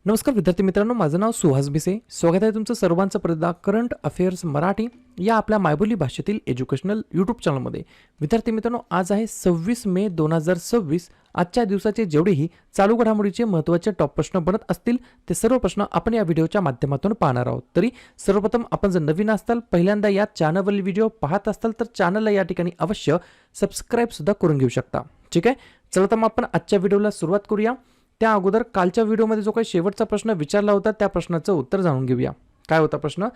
नमस्कार विद्यार्थी मित्रांनो, माझं नाव सुहास भिसे. स्वागत आहे तुमचं सर्वांचं प्रदा करंट अफेअर्स मराठी या आपल्या मायबोली भाषेतील एज्युकेशनल यूट्यूब चॅनलमध्ये. विद्यार्थी मित्रांनो, आज आहे 26 मे 2026. आजच्या दिवसाचे जेवढेही चालू घडामोडीचे महत्त्वाचे टॉप प्रश्न बनत असतील ते सर्व प्रश्न आपण या व्हिडिओच्या माध्यमातून पाहणार आहोत. तरी सर्वप्रथम आपण जर नवीन असाल, पहिल्यांदा या चॅनलवरील व्हिडिओ पाहत असाल तर चॅनलला या ठिकाणी अवश्य सबस्क्राईब सुद्धा करून घेऊ शकता. ठीक आहे, चला तर मग आपण आजच्या व्हिडिओला सुरुवात करूया. त्या अगोदर कालच्या व्हिडिओमध्ये जो काही शेवटचा प्रश्न विचारला होता त्या प्रश्नाचं उत्तर जाणून घेऊया. काय होता प्रश्न?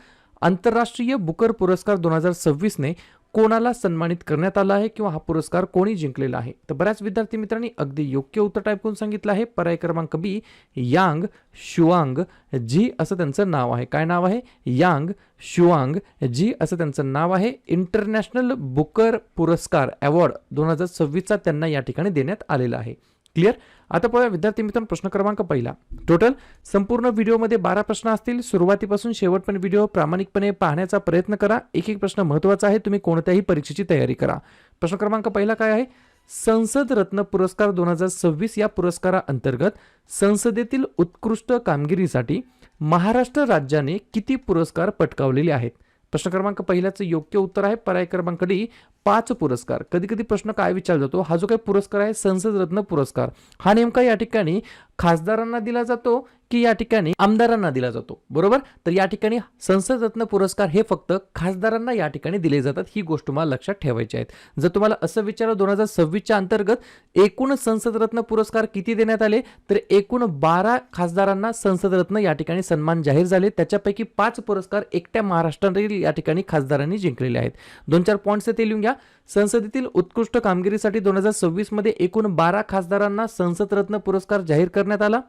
आंतरराष्ट्रीय बुकर पुरस्कार 2026 ने कोणाला सन्मानित करण्यात आला आहे किंवा हा पुरस्कार कोणी जिंकलेला आहे? तर बऱ्याच विद्यार्थी मित्रांनी अगदी योग्य उत्तर टाईप करून सांगितलं आहे. पर्याय क्रमांक बी, यांग शुआंग जी असं त्यांचं नाव आहे. काय नाव आहे? यांग शुआंग जी असं त्यांचं नाव आहे. इंटरनॅशनल बुकर पुरस्कार अवॉर्ड 2026 त्यांना या ठिकाणी देण्यात आलेला आहे. क्लिअर? आता पाहूया विद्यार्थी मित्रांनो, प्रश्न क्रमांक पहिला. टोटल संपूर्ण व्हिडिओमध्ये 12 प्रश्न असतील. सुरुवातीपासून शेवटपर्यंत व्हिडिओ प्रामाणिकपणे पाहण्याचा प्रयत्न करा. एक एक प्रश्न महत्त्वाचा आहे. तुम्ही कोणत्याही परीक्षेची तयारी करा. प्रश्न क्रमांक पहिला काय आहे? संसद रत्न पुरस्कार 2026 या पुरस्काराअंतर्गत संसदेतील उत्कृष्ट कामगिरीसाठी महाराष्ट्र राज्याने किती पुरस्कार पटकावलेले आहेत? प्रश्न क्रमांक पहिल्याचं योग्य उत्तर आहे पर्याय क्रमांक डी, 5 पुरस्कार. कधी कधी प्रश्न काय विचारला जातो, हा जो काही पुरस्कार आहे संसद रत्न पुरस्कार, हा नेमका या ठिकाणी खासदारांना दिला जातो की या ठिकाणी आमदारांना दिला जातो? बरोबर. तर या ठिकाणी संसद रत्न पुरस्कार हे फक्त खासदारांना या ठिकाणी दिले जातात. ही गोष्ट तुम्हाला लक्षात ठेवायची आहे. जर तुम्हाला असं विचारलं 2026च्या अंतर्गत एकूण संसद रत्न पुरस्कार किती देण्यात आले, तर एकूण 12 खासदारांना संसद रत्न या ठिकाणी सन्मान जाहीर झाले. त्याच्यापैकी 5 पुरस्कार एकट्या महाराष्ट्रातील या ठिकाणी खासदारांनी जिंकलेले आहेत. 2-4 पॉईंट्स ते लिहून घ्या. संसदेतील उत्कृष्ट कामगिरीसाठी 2026 मध्ये एकूण 12 खासदारांना संसद रत्न पुरस्कार जाहीर करण्यात आला.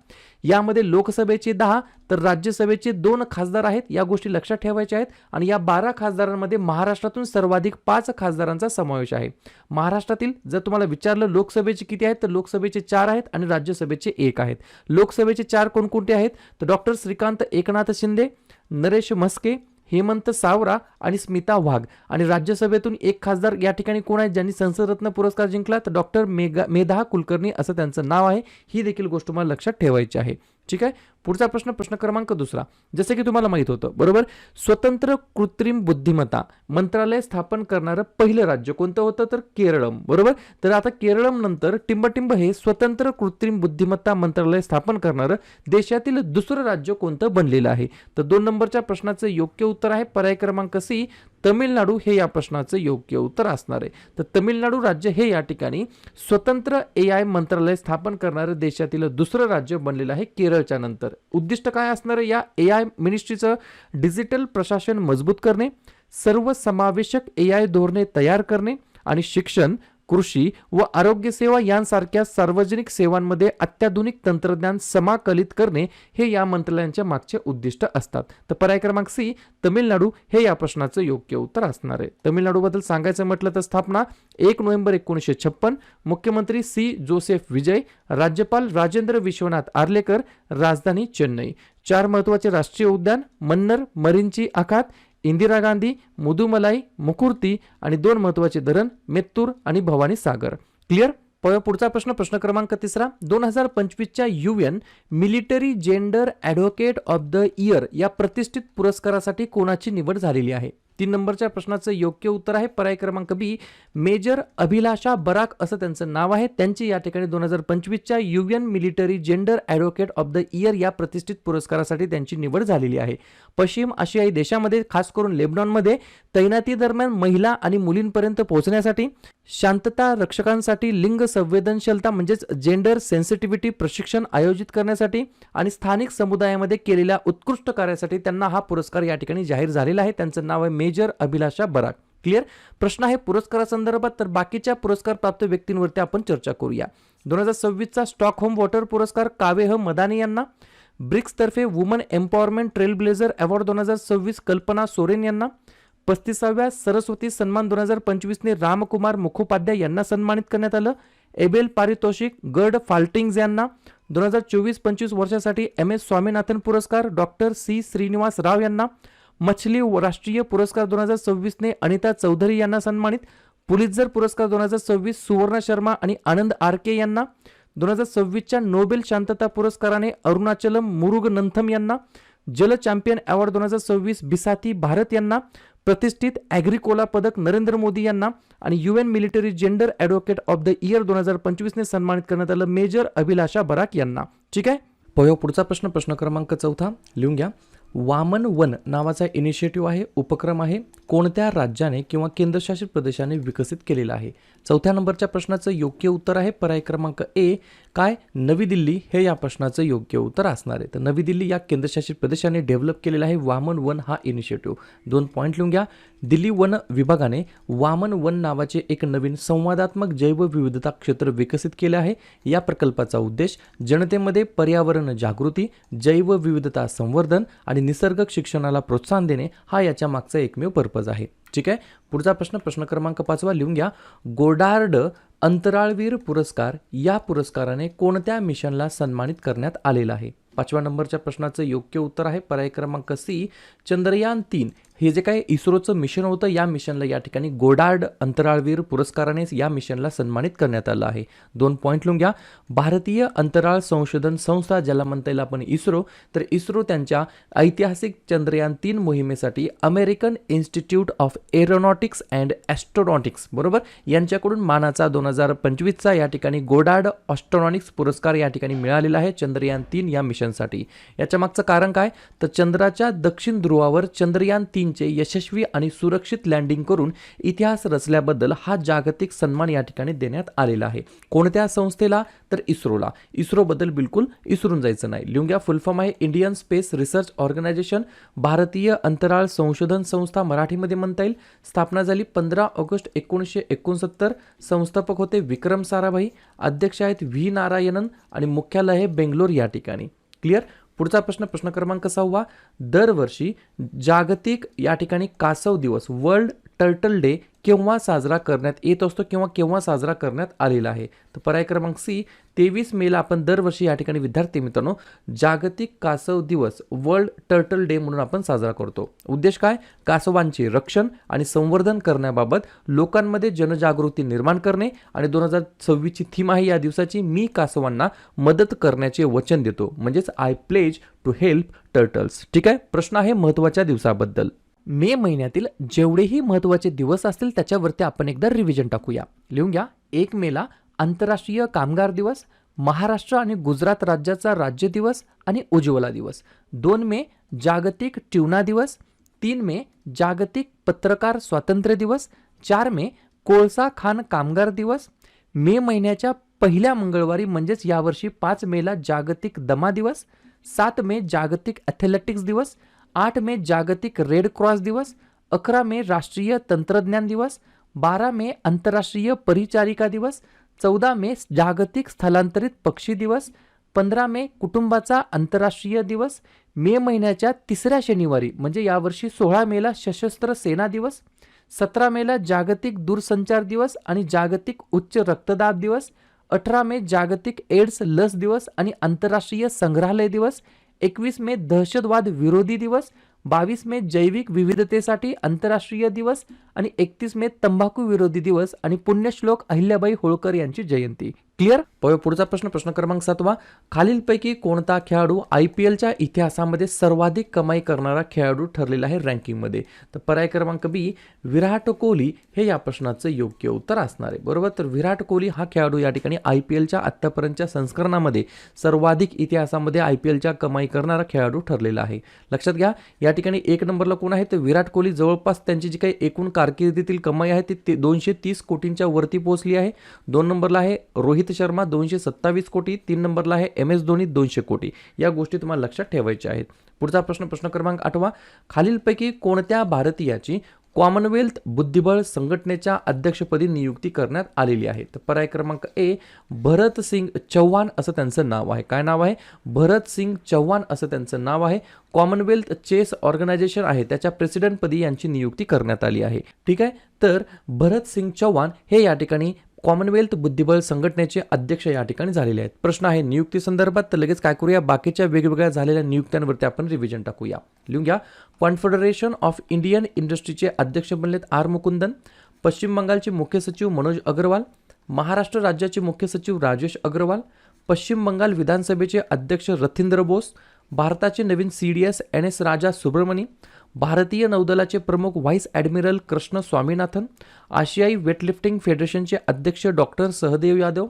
यामध्ये लोकसभेचे 10 तर राज्यसभेचे 2 खासदार आहेत. या गोष्टी लक्षात ठेवायच्या आहेत. आणि या 12 खासदारांमध्ये महाराष्ट्रातून सर्वाधिक 5 खासदारांचा समावेश आहे. महाराष्ट्रातील जर तुम्हाला विचारलं लोकसभेचे किती आहेत, तर लोकसभेचे 4 आहेत आणि राज्यसभेचे 1 आहेत. लोकसभेचे 4 कोणकोणते आहेत? तर डॉक्टर श्रीकांत एकनाथ शिंदे, नरेश म्हस्के, हेमंत सावरा आणि स्मिता वाघ. आणि राज्यसभेतून 1 खासदार या ठिकाणी कोण आहेत ज्यांनी संसद रत्न पुरस्कार जिंकला? तर डॉक्टर मेधा कुलकर्णी असं त्यांचं नाव आहे. ही देखील गोष्ट तुम्हाला लक्षात ठेवायची आहे. ठीक आहे. पुढचा प्रश्न, प्रश्न क्रमांक दुसरा. जसे की तुम्हाला माहित होतं, बरोबर, स्वतंत्र कृत्रिम बुद्धिमत्ता मंत्रालय स्थापन करणारं पहिलं राज्य कोणतं होतं? तर केरळम. बरोबर. तर आता केरळम नंतर टिंबटिंब हे स्वतंत्र कृत्रिम बुद्धिमत्ता मंत्रालय स्थापन करणारं देशातील दुसरं राज्य कोणतं बनलेलं आहे? तर 2 नंबरच्या प्रश्नाचं योग्य उत्तर आहे पर्याय क्रमांक सी, तमिळनाडू हे या प्रश्नाचं योग्य उत्तर असणार आहे. तर तमिळनाडू राज्य हे या ठिकाणी स्वतंत्र AI मंत्रालय स्थापन करणारं देशातील दुसरं राज्य बनलेलं आहे केरळच्या नंतर. उद्दिष्ट काय असणार आहे या AI मिनिस्ट्रीचं? डिजिटल प्रशासन मजबूत करणे, सर्वसमावेशक AI धोरणे तयार करणे आणि शिक्षण, कृषी व आरोग्य सेवा यांसारख्या सार्वजनिक सेवांमध्ये अत्याधुनिक तंत्रज्ञान समाकलित करणे हे या मंत्रालयांच्या मागचे उद्दिष्ट असतात. तर पर्याय क्रमांक सी, तमिळनाडू हे या प्रश्नाचं योग्य उत्तर असणार आहे. तमिळनाडूबद्दल सांगायचं म्हटलं तर स्थापना 1 नोव्हेंबर 1956, मुख्यमंत्री सी जोसेफ विजय, राज्यपाल राजेंद्र विश्वनाथ आर्लेकर, राजधानी चेन्नई. 4 महत्त्वाचे राष्ट्रीय उद्यान, मन्नर, मरींची आखात, इंदिरा गांधी, मुदुमलाई, मुकुर्ती आणि 2 महत्त्वाचे धरण, मेत्तूर आणि भवानी सागर. क्लिअर? पुढचा प्रश्न, प्रश्न क्रमांक तिसरा. 2025च्या UN military gender advocate of the year या प्रतिष्ठित पुरस्कारासाठी कोणाची निवड झालेली आहे? 3 नंबरच्या प्रश्नाचं योग्य उत्तर आहे पर्याय क्रमांक बी, मेजर अभिलाषा बराक असं त्यांचं नाव आहे. त्यांची या ठिकाणी 2025च्या UN military gender advocate of the year या प्रतिष्ठित पुरस्कारासाठी त्यांची निवड झालेली आहे. पश्चिम आशियाई देशामध्ये खास करून लेबनॉनमध्ये तैनाती दरम्यान महिला आणि मुलींपर्यंत पोहोचण्यासाठी, शांतता रक्षकांसाठी लिंग संवेदनशीलता म्हणजेच जेंडर सेन्सिटिव्हिटी प्रशिक्षण आयोजित करण्यासाठी आणि स्थानिक समुदायामध्ये केलेल्या उत्कृष्ट कार्यासाठी त्यांना हा पुरस्कार या ठिकाणी जाहीर झालेला आहे. त्यांचं नाव आहे मेजर अभिलाषा बराक. क्लिअर? प्रश्न आहे पुरस्कारासंदर्भात. तर बाकीच्या पुरस्कार प्राप्त व्यक्तींवरती आपण चर्चा करूया. 2026चा स्टॉकहोम वॉटर पुरस्कार कावेह मदानी यांना, ब्रिक्स तर्फे woman empowerment trail blazer award 2026 Kalpana Soren यांना, 35व्या सरस्वती सन्मान 2025 ने रामकुमार मुखोपाध्याय यांना सन्मानित करण्यात आलं. एबेल पारितोषिक गर्ड फाल्टिंग्स यांना, 2024-25 वर्षासाठी MS स्वामीनाथन पुरस्कार डॉक्टर सी श्रीनिवास राव यांना, मछली राष्ट्रीय पुरस्कार 2026 ने अनिता चौधरी यांना सन्मानित, पुलित्झर पुरस्कार 2026 सुवर्ण शर्मा आणि आनंद आरके यांना, 2026च्या नोबेल शांतता पुरस्काराने अरुणाचलम मुरुगनंथम यांना, जल चॅम्पियन अवॉर्ड 2026 बिसाती भारत यांना, प्रतिष्ठित ॲग्रिकोला पदक नरेंद्र मोदी यांना आणि UN military gender advocate of the year 2025 ने सन्मानित करण्यात आलं मेजर अभिलाषा बराक यांना. ठीक आहे. पुढचा प्रश्न क्रमांक 4 लिहून घ्या. वामन वन नावाचा इनिशिएटिव्ह आहे, उपक्रम आहे, कोणत्या राज्याने किंवा केंद्रशासित प्रदेशाने विकसित केलेला आहे? 4थ्या नंबरच्या प्रश्नाचं योग्य उत्तर आहे पर्याय क्रमांक ए, काय? नवी दिल्ली हे या प्रश्नाचं योग्य उत्तर असणार आहे. तर नवी दिल्ली या केंद्रशासित प्रदेशाने डेव्हलप केलेला आहे वामन वन हा इनिशिएटिव्ह. 2 पॉईंट लिहून घ्या. दिल्ली वन विभागाने वामन वन नावाचे एक नवीन संवादात्मक जैवविविधता क्षेत्र विकसित केले आहे. या प्रकल्पाचा उद्देश जनतेमध्ये पर्यावरण जागृती, जैवविविधता संवर्धन आणि निसर्ग शिक्षणाला प्रोत्साहन देणे हा याच्या मागचा एकमेव पर्पज आहे. ठीक आहे. पुढचा प्रश्न क्रमांक 5 लिहून घ्या. गोडार्ड अंतराळवीर पुरस्कार या पुरस्काराने कोणत्या मिशनला सन्मानित करण्यात आलेला आहे? 5व्या नंबरच्या प्रश्नाचं योग्य उत्तर आहे पर्याय क्रमांक सी, चंद्रयान 3 हे जे काही इस्रोचं मिशन होतं या मिशनला या ठिकाणी गोडार्ड अंतराळवीर पुरस्काराने या मिशनला सन्मानित करण्यात आलं आहे. 2 पॉईंट लिहून घ्या. भारतीय अंतराळ संशोधन संस्था ज्याला म्हणता येईल आपण इस्रो, तर इस्रो त्यांच्या ऐतिहासिक चंद्रयान 3 मोहिमेसाठी American Institute of Aeronautics and Astronautics बरोबर यांच्याकडून मानाचा 2025चा या ठिकाणी गोडार्ड ॲस्ट्रोनॉटिक्स पुरस्कार या ठिकाणी मिळालेला आहे चंद्रयान 3 या मिशनसाठी. याच्या मागचं कारण काय? तर चंद्राच्या दक्षिण ध्रुवावर चंद्रयान 3 चे यशस्वी आणि सुरक्षित लँडिंग करून इतिहास रचल्याबद्दल हा जागतिक सन्मान या ठिकाणी देण्यात आलेला आहे. कोणत्या संस्थेला? तर इस्रोला. इस्रोबद्दल बिलकुल इसरून जायचं नाही. लिहून घ्या. फुल फॉर्म आहे इंडियन स्पेस रिसर्च ऑर्गनायझेशन, भारतीय अंतराळ संशोधन संस्था मराठीमध्ये म्हणता येईल. स्थापना झाली 15 ऑगस्ट 1969. संस्थापक होते विक्रम साराभाई, अध्यक्ष आहेत व्ही नारायणन आणि मुख्यालय आहे बेंगलोर या ठिकाणी. क्लिअर. पुढचा प्रश्न क्रमांक 6 दरवर्षी जागतिक या ठिकाणी कासव दिवस वर्ल्ड टर्टल डे केव्हा साजरा करण्यात येत असतो किंवा केव्हा साजरा करण्यात आलेला आहे? तर पर्याय क्रमांक सी, 23 मेला आपण दरवर्षी या ठिकाणी विद्यार्थी मित्रांनो जागतिक कासव दिवस वर्ल्ड टर्टल डे म्हणून आपण साजरा करतो. उद्देश काय? कासवांचे रक्षण आणि संवर्धन करण्याबाबत लोकांमध्ये जनजागृती निर्माण करणे आणि 2026ची थीम आहे या दिवसाची मी कासवांना मदत करण्याचे वचन देतो, म्हणजेच I pledge to help turtles. ठीक आहे. प्रश्न आहे महत्त्वाच्या दिवसाबद्दल. मे महिन्यातील जेवढेही महत्त्वाचे दिवस असतील त्याच्यावरती आपण एकदा रिव्हिजन टाकूया. लिहून घ्या. 1 मेला आंतरराष्ट्रीय कामगार दिवस, महाराष्ट्र आणि गुजरात राज्याचा राज्य दिवस आणि उज्ज्वला दिवस. 2 मे जागतिक ट्यूना दिवस, 3 मे जागतिक पत्रकार स्वातंत्र्य दिवस, 4 मे कोळसा खाण कामगार दिवस. मे महिन्याच्या पहिल्या मंगळवारी म्हणजेच यावर्षी 5 मेला जागतिक दमा दिवस, 7 मे जागतिक ॲथलेटिक्स दिवस, 8 मे जागतिक रेड क्रॉस दिवस, 11 मे राष्ट्रीय तंत्रज्ञान दिवस, 12 मे आंतरराष्ट्रीय परिचारिका दिवस, 14 मे जागतिक स्थलांतरित पक्षी दिवस, 15 मे कुटुंबाचा आंतरराष्ट्रीय दिवस. मे महिन्याच्या 3ऱ्या शनिवारी म्हणजे यावर्षी 16 मेला सशस्त्र सेना दिवस, 17 मेला जागतिक दूरसंचार दिवस आणि जागतिक उच्च रक्तदाब दिवस, 18 मे जागतिक एड्स लस दिवस आणि आंतरराष्ट्रीय संग्रहालय दिवस, 21 मे दहशतवाद विरोधी दिवस, 22 मे जैविक विविधतेसाठी आंतरराष्ट्रीय दिवस आणि 31 मे तंबाखू विरोधी दिवस आणि पुण्यश्लोक अहिल्याबाई होळकर यांची जयंती. क्लिअर. पुढचा प्रश्न क्रमांक 7 खालीलपैकी कोणता खेळाडू IPLच्या इतिहासामध्ये सर्वाधिक कमाई करणारा खेळाडू ठरलेला आहे रँकिंगमध्ये? तर पर्याय क्रमांक बी, विराट कोहली हे या प्रश्नाचं योग्य उत्तर असणार आहे. बरोबर. तर विराट कोहली हा खेळाडू या ठिकाणी IPLच्या आत्तापर्यंतच्या संस्करणामध्ये सर्वाधिक इतिहासामध्ये IPLच्या कमाई करणारा खेळाडू ठरलेला आहे. लक्षात घ्या. या ठिकाणी 1 नंबरला कोण आहे? तर विराट कोहली. जवळपास त्यांची जी काही एकूण कारकिर्दीतील कमाई आहे ती 230 कोटींच्या वरती पोहोचली आहे. 2 नंबरला आहे रोहित शर्मा 227 कोटी, 3 नंबरला आहे MS धोनी 200 कोटी. या गोष्टी तुम्हाला लक्षात ठेवायच्या आहेत. पुढचा प्रश्न क्रमांक 8 खालीलपैकी कोणत्या भारतीयाची कॉमनवेल्थ बुद्धिबळ संघटनेच्या अध्यक्षपदी नियुक्ती करण्यात आलेली आहे? तर पर्याय क्रमांक ए, भरत सिंग चव्हाण असं त्यांचं नाव आहे. काय नाव आहे? भरत सिंग चव्हाण असं त्यांचं नाव आहे. कॉमनवेल्थ चेस ऑर्गनायझेशन आहे त्याच्या प्रेसिडेंटपदी यांची नियुक्ती करण्यात आली आहे. ठीक आहे. तर भरत सिंग चव्हाण हे या ठिकाणी कॉमनवेल्थ बुद्धिबळ संघटनेचे अध्यक्ष या ठिकाणी झालेले आहेत. प्रश्न आहे नियुक्ती संदर्भात. तर लगेच काय करूया, बाकीच्या वेगवेगळ्या झालेल्या नियुक्त्यांवरती आपण रिव्हिजन टाकूया. लिहून घ्या. कॉन्फेडरेशन ऑफ इंडियन इंडस्ट्रीचे अध्यक्ष बनलेत आर मुकुंदन, पश्चिम बंगालचे मुख्य सचिव मनोज अग्रवाल, महाराष्ट्र राज्याचे मुख्य सचिव राजेश अग्रवाल, पश्चिम बंगाल विधानसभेचे अध्यक्ष रथिंद्र बोस, भारताचे नवीन CDS NS राजा सुब्रमणी, भारतीय नौदलाचे प्रमुख व्हाईस ॲडमिरल कृष्ण स्वामीनाथन, आशियाई वेटलिफ्टिंग फेडरेशनचे अध्यक्ष डॉक्टर सहदेव यादव,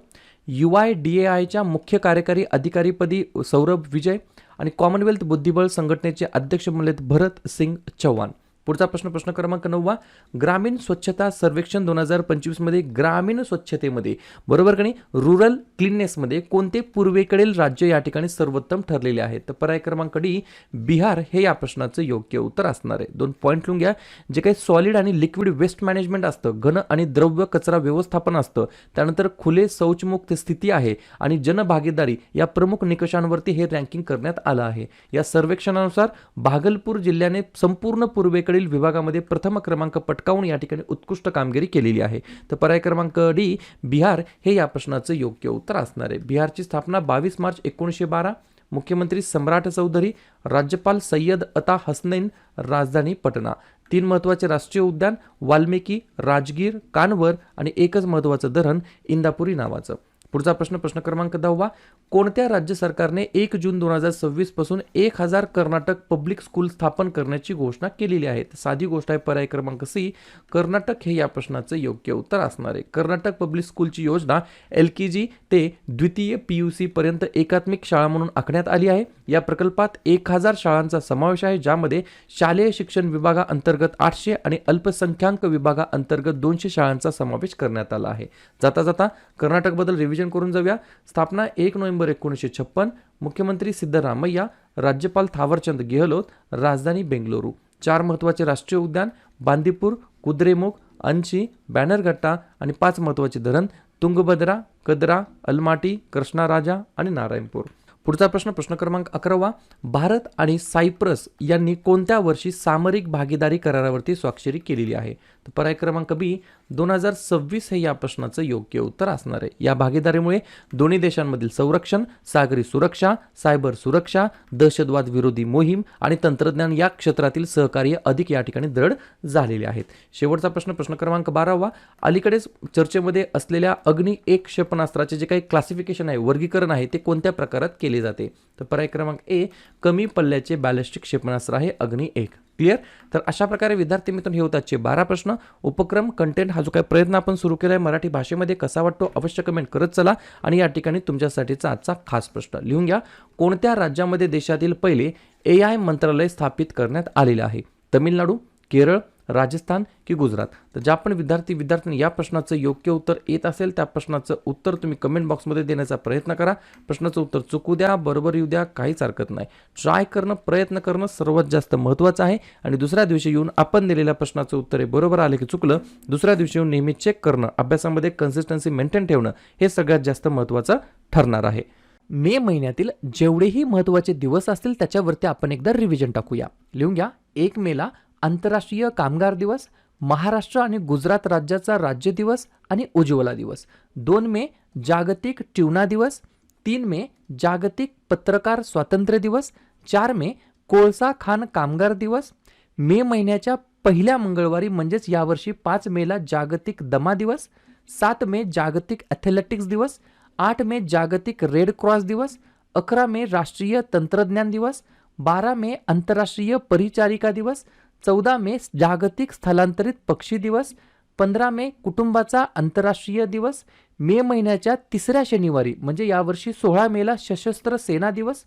UIDAIच्या मुख्य कार्यकारी अधिकारीपदी सौरभ विजय आणि कॉमनवेल्थ बुद्धिबळ संघटनेचे अध्यक्ष म्हणलेत भरत सिंग चव्हाण. पुढचा प्रश्न क्रमांक 9, ग्रामीण स्वच्छता सर्वेक्षण 2025 मध्ये ग्रामीण स्वच्छतेमध्ये बरोबर का नाही रुरल क्लीननेसमध्ये कोणते पूर्वेकडील राज्य या ठिकाणी सर्वोत्तम ठरलेले आहेत? तर पर्याय क्रमांक डी बिहार हे या प्रश्नाचं योग्य उत्तर असणार आहे. 2 पॉईंट लिहून घ्या. जे काही सॉलिड आणि लिक्विड वेस्ट मॅनेजमेंट असतं, घन आणि द्रव्य कचरा व्यवस्थापन असतं, त्यानंतर खुले शौचमुक्त स्थिती आहे आणि जनभागीदारी या प्रमुख निकषांवरती हे रँकिंग करण्यात आलं आहे. या सर्वेक्षणानुसार भागलपूर जिल्ह्याने संपूर्ण पूर्वेकडील विभागामध्ये प्रथम क्रमांक पटकावून या ठिकाणी उत्कृष्ट कामगिरी केलेली आहे. तर पर्याय क्रमांक डी बिहार हे या प्रश्नाचं योग्य उत्तर असणार आहे. बिहारची स्थापना 22 मार्च 1912, मुख्यमंत्री सम्राट चौधरी, राज्यपाल सय्यद अता हसनैन, राजधानी पटना. 3 महत्त्वाचे राष्ट्रीय उद्यान वाल्मिकी, राजगीर, कानवर आणि एकच महत्त्वाचं धरण इंदापुरी नावाचं. पुढचा प्रश्न क्रमांक 10, कोणत्या राज्य सरकारने 1 जून 2026 पासून 1000 कर्नाटक पब्लिक स्कूल स्थापन करण्याची घोषणा केलेली आहे? साधी गोष्ट आहे. पर्याय क्रमांक सी कर्नाटक हे या प्रश्नाचं योग्य उत्तर असणार आहे. कर्नाटक पब्लिक स्कूलची योजना LKG ते द्वितीय PUC पर्यंत एकात्मिक शाळा म्हणून आखण्यात आली आहे. या प्रकल्पात 1000 शाळांचा समावेश आहे, ज्यामध्ये शालेय शिक्षण विभागाअंतर्गत 800 आणि अल्पसंख्याक विभागाअंतर्गत 200 शाळांचा समावेश करण्यात आला आहे. जाता जाता कर्नाटकबद्दल रिव्हिजन करून जाऊया. स्थापना 1 नोव्हेंबर 1956, मुख्यमंत्री सिद्धरामय्या, राज्यपाल थावरचंद गेहलोत, राजधानी बेंगलुरू. 4 महत्त्वाचे राष्ट्रीय उद्यान बांदीपूर, कुद्रेमुख, अंशी, बॅनरघट्टा आणि 5 महत्त्वाचे धरण तुंगभद्रा, कद्रा, अलमाटी, कृष्णाराजा आणि नारायणपूर. पुढचा प्रश्न क्रमांक 11, भारत आणि सायप्रस यांनी कोणत्या वर्षी सामरिक भागीदारी करारावरती स्वाक्षरी केलेली आहे? तर पर्याय क्रमांक बी 2026 हे या प्रश्नाचं योग्य उत्तर असणार आहे. या भागीदारीमुळे दोन्ही देशांमधील संरक्षण, सागरी सुरक्षा, सायबर सुरक्षा, दहशतवाद विरोधी मोहीम आणि तंत्रज्ञान या क्षेत्रातील सहकार्य अधिक या ठिकाणी दृढ झालेले आहेत. शेवटचा प्रश्न क्रमांक 12, अलीकडेच चर्चेमध्ये असलेल्या अग्नी 1 क्षेपणास्त्राचे जे काही क्लासिफिकेशन आहे, वर्गीकरण आहे, ते कोणत्या प्रकारात केले जाते? तर पर्याय क्रमांक ए कमी पल्ल्याचे बॅलिस्टिक क्षेपणास्त्र आहे अग्नी 1. क्लिअर? तर अशा प्रकारे विद्यार्थी मित्रांनो हे होतात 12 प्रश्न. उपक्रम कंटेंट हा जो काही प्रयत्न आपण सुरू केला आहे मराठी भाषेमध्ये कसा वाटतो अवश्य कमेंट करत चला. आणि या ठिकाणी तुमच्यासाठीचा आजचा खास प्रश्न लिहून घ्या. कोणत्या राज्यामध्ये देशातील पहिले AI मंत्रालय स्थापित करण्यात आलेले आहे? तमिळनाडू, केरळ, राजस्थान की गुजरात? तर ज्या पण विद्यार्थ्यांनी या प्रश्नाचं योग्य उत्तर येत असेल त्या प्रश्नाचं उत्तर तुम्ही कमेंट बॉक्समध्ये देण्याचा प्रयत्न करा. प्रश्नाचं उत्तर चुकू द्या, बरोबर येऊ द्या, काहीच हरकत नाही. ट्राय करणं, प्रयत्न करणं सर्वात जास्त महत्त्वाचं आहे. आणि दुसऱ्या दिवशी येऊन आपण दिलेल्या प्रश्नाचं उत्तर हे बरोबर आले की चुकलं, दुसऱ्या दिवशी येऊन नेहमी चेक करणं, अभ्यासामध्ये कन्सिस्टन्सी मेंटेन ठेवणं हे सगळ्यात जास्त महत्त्वाचं ठरणार आहे. मे महिन्यातील जेवढेही महत्त्वाचे दिवस असतील त्याच्यावरती आपण एकदा रिव्हिजन टाकूया. लिहून घ्या. 1 मेला आंतरराष्ट्रीय कामगार दिवस, महाराष्ट्र आणि गुजरात राज्याचा राज्य दिवस आणि उज्ज्वला दिवस. 2 मे जागतिक ट्यूना दिवस, 3 मे जागतिक पत्रकार स्वातंत्र्य दिवस, 4 मे कोळसा खाण कामगार दिवस. मे महिन्याच्या पहिल्या मंगळवारी म्हणजेच यावर्षी 5 मेला जागतिक दमा दिवस, 7 मे जागतिक ॲथलेटिक्स दिवस, 8 मे जागतिक रेड क्रॉस दिवस, 11 मे राष्ट्रीय तंत्रज्ञान दिवस, 12 मे आंतरराष्ट्रीय परिचारिका दिवस, 14 मे जागतिक स्थलांतरित पक्षी दिवस, 15 मे कुटुंबाचा आंतरराष्ट्रीय दिवस, मे महिन्याच्या 3ऱ्या शनिवारी म्हणजे यावर्षी 16 मेला सशस्त्र सेना दिवस,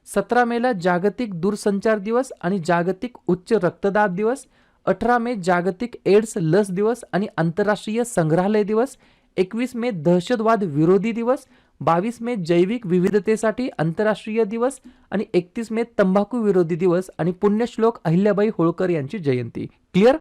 17 मेला जागतिक दूरसंचार दिवस आणि जागतिक उच्च रक्तदाब दिवस, 18 मे जागतिक एड्स लस दिवस आणि आंतरराष्ट्रीय संग्रहालय दिवस, 21 मे दहशतवाद विरोधी दिवस, 22 मे जैविक विविधतेसाठी आंतरराष्ट्रीय दिवस आणि 31 मे तंबाखू विरोधी दिवस आणि पुण्यश्लोक अहिल्याबाई होळकर यांची जयंती. क्लिअर?